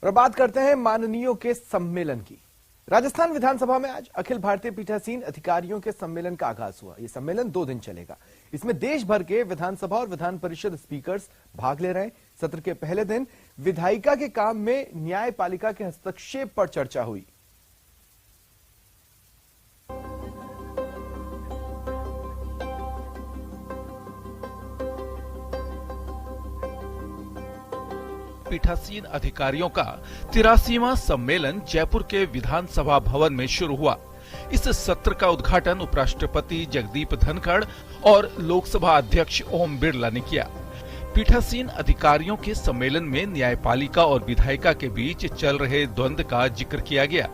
और बात करते हैं माननीयों के सम्मेलन की। राजस्थान विधानसभा में आज अखिल भारतीय पीठासीन अधिकारियों के सम्मेलन का आगाज हुआ। यह सम्मेलन 2 दिन चलेगा। इसमें देश भर के विधानसभा और विधान परिषद स्पीकर्स भाग ले रहे हैं। सत्र के पहले दिन विधायिका के काम में न्यायपालिका के हस्तक्षेप पर चर्चा हुई। पीठासीन अधिकारियों का 83वां सम्मेलन जयपुर के विधानसभा भवन में शुरू हुआ। इस सत्र का उद्घाटन उपराष्ट्रपति जगदीप धनखड़ और लोकसभा अध्यक्ष ओम बिरला ने किया। पीठासीन अधिकारियों के सम्मेलन में न्यायपालिका और विधायिका के बीच चल रहे द्वंद्व का जिक्र किया गया।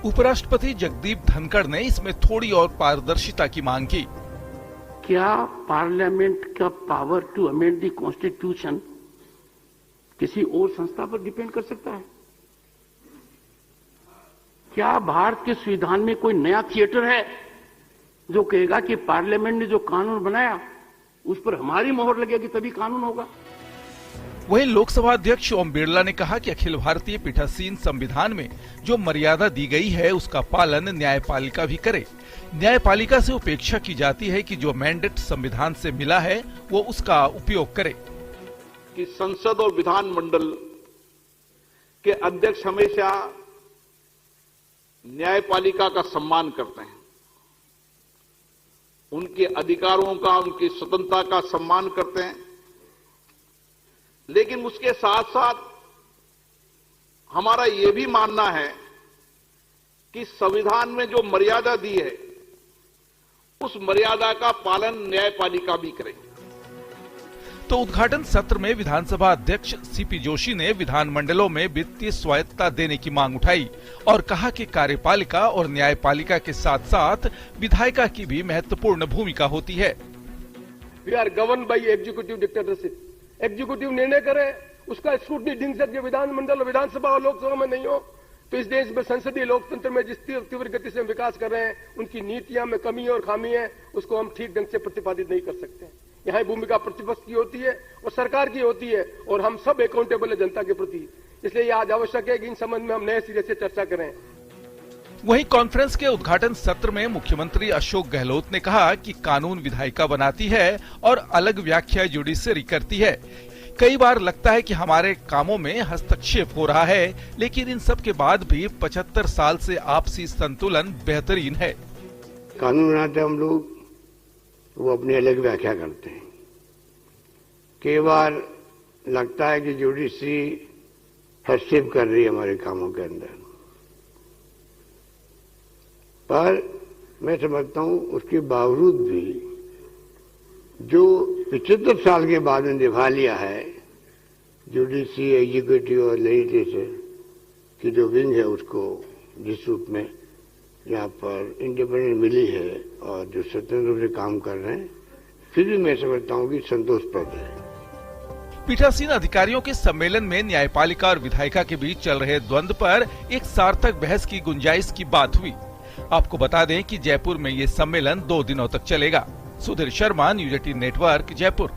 उपराष्ट्रपति जगदीप धनखड़ ने इसमें थोड़ी और पारदर्शिता की मांग की। क्या पार्लियामेंट का power to amend the constitution किसी और संस्था पर डिपेंड कर सकता है? क्या भारत के संविधान में कोई नया थिएटर है जो कहेगा कि पार्लियामेंट ने जो कानून बनाया उस पर हमारी मोहर लगेगी तभी कानून होगा? वहीं लोकसभा अध्यक्ष ओम बिरला ने कहा कि अखिल भारतीय पीठासीन संविधान में जो मर्यादा दी गई है उसका पालन न्यायपालिका भी करे। न्यायपालिका से उपेक्षा की जाती है कि जो मैंडेट संविधान से मिला है वो उसका उपयोग करे। कि संसद और विधान मंडल के अध्यक्ष हमेशा न्यायपालिका का सम्मान करते हैं, उनके अधिकारों का, उनकी स्वतंत्रता का सम्मान करते हैं, लेकिन उसके साथ साथ हमारा यह भी मानना है कि संविधान में जो मर्यादा दी है उस मर्यादा का पालन न्यायपालिका भी करेगी। तो उद्घाटन सत्र में विधानसभा अध्यक्ष सीपी जोशी ने विधानमंडलों में वित्तीय स्वायत्तता देने की मांग उठाई और कहा कि कार्यपालिका और न्यायपालिका के साथ साथ विधायिका की भी महत्वपूर्ण भूमिका होती है। We are govern by executive dictatorship. Executive निर्णय करे, उसका स्क्रूटनी ढंग से विधानमंडल, विधानसभा और लोकसभा में नहीं हो तो इस देश में संसदीय लोकतंत्र में जिस तीव्र गति से हम विकास कर रहे हैं, उनकी नीतियां में कमी और खामी है, उसको हम ठीक ढंग से प्रतिपादित नहीं कर सकते। यहाँ भूमिका प्रतिपक्ष की होती है और सरकार की होती है और हम सब अकाउंटेबल है जनता के प्रति। इसलिए ये आज आवश्यक है कि इन संबंध में हम नए सिरे से चर्चा करें। वहीं कॉन्फ्रेंस के उद्घाटन सत्र में मुख्यमंत्री अशोक गहलोत ने कहा कि कानून विधायिका बनाती है और अलग व्याख्या जुडिशरी करती है। कई बार लगता है कि हमारे कामों में हस्तक्षेप हो रहा है, लेकिन इन सब के बाद भी 75 साल से आपसी संतुलन बेहतरीन है। कानून बनाते हम लोग, वो अपनी अलग व्याख्या करते हैं। कई बार लगता है कि जुडिशरी हस्तक्षेप कर रही है हमारे कामों के अंदर, पर मैं समझता हूं उसके बावजूद भी जो 75 साल के बाद में निभा लिया है जुडिशरी, एग्जीक्यूटिव और लेजिस्लेचर की जो विंग है उसको, जिस रूप में यहाँ पर इंडिपेंडेंट मिली है और जो स्वतंत्र रूप से काम कर रहे हैं, फिर भी मैं समझता हूँ कि संतोषप्रद है। पीठासीन अधिकारियों के सम्मेलन में न्यायपालिका और विधायिका के बीच चल रहे द्वंद्व पर एक सार्थक बहस की गुंजाइश की बात हुई। आपको बता दें कि जयपुर में ये सम्मेलन 2 दिनों तक चलेगा। Sudhir Sharma, news 18 network, Jaipur.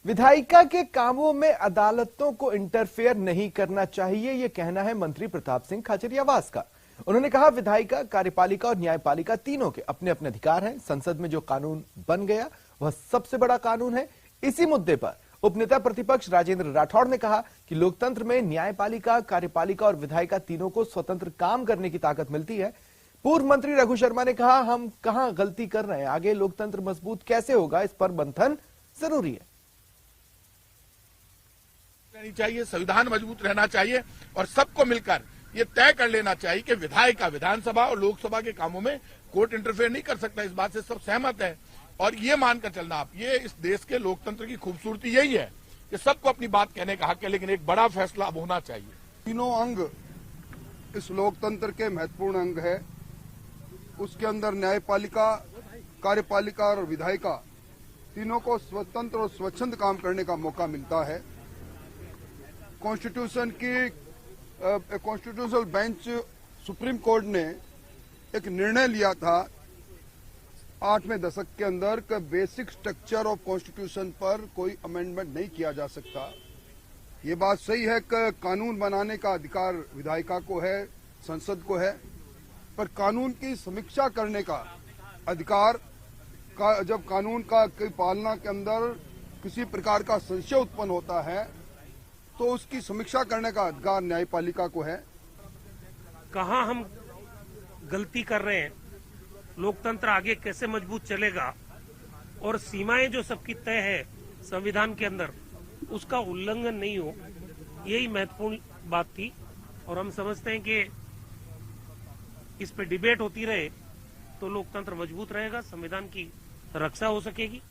विधायिका के कामों में अदालतों को इंटरफेयर नहीं करना चाहिए, यह कहना है मंत्री प्रताप सिंह खाचरियावास का। उन्होंने कहा विधायिका, कार्यपालिका और न्यायपालिका तीनों के अपने अपने अधिकार हैं। संसद में जो कानून बन गया वह सबसे बड़ा कानून है। इसी मुद्दे पर उपनेता प्रतिपक्ष राजेंद्र राठौड़ ने कहा कि लोकतंत्र में न्यायपालिका, कार्यपालिका और विधायिका तीनों को स्वतंत्र काम करने की ताकत मिलती है। पूर्व मंत्री रघु शर्मा ने कहा हम कहां गलती कर रहे हैं, आगे लोकतंत्र मजबूत कैसे होगा, इस पर मंथन जरूरी है। चाहिए, संविधान मजबूत रहना चाहिए और सबको मिलकर ये तय कर लेना चाहिए कि विधायिका विधानसभा और लोकसभा के कामों में कोर्ट इंटरफेयर नहीं कर सकता। इस बात से सब सहमत है और ये मानकर चलना आप, ये इस देश के लोकतंत्र की खूबसूरती यही है कि सबको अपनी बात कहने का हक है, लेकिन एक बड़ा फैसला अब होना चाहिए। तीनों अंग इस लोकतंत्र के महत्वपूर्ण अंग है। उसके अंदर न्यायपालिका, कार्यपालिका और विधायिका तीनों को स्वतंत्र और स्वच्छंद काम करने का मौका मिलता है। कॉन्स्टिट्यूशनल बेंच सुप्रीम कोर्ट ने एक निर्णय लिया था 8वें दशक के अंदर का बेसिक स्ट्रक्चर ऑफ कॉन्स्टिट्यूशन पर कोई अमेंडमेंट नहीं किया जा सकता। ये बात सही है कि कानून बनाने का अधिकार विधायिका को है, संसद को है, पर कानून की समीक्षा करने का अधिकार जब कानून का की पालना के अंदर किसी प्रकार का संशय उत्पन्न होता है तो उसकी समीक्षा करने का अधिकार न्यायपालिका को है। कहाँ हम गलती कर रहे हैं, लोकतंत्र आगे कैसे मजबूत चलेगा और सीमाएं जो सबकी तय है संविधान के अंदर उसका उल्लंघन नहीं हो, यही महत्वपूर्ण बात थी। और हम समझते हैं कि इस पे डिबेट होती रहे तो लोकतंत्र मजबूत रहेगा, संविधान की रक्षा हो सकेगी।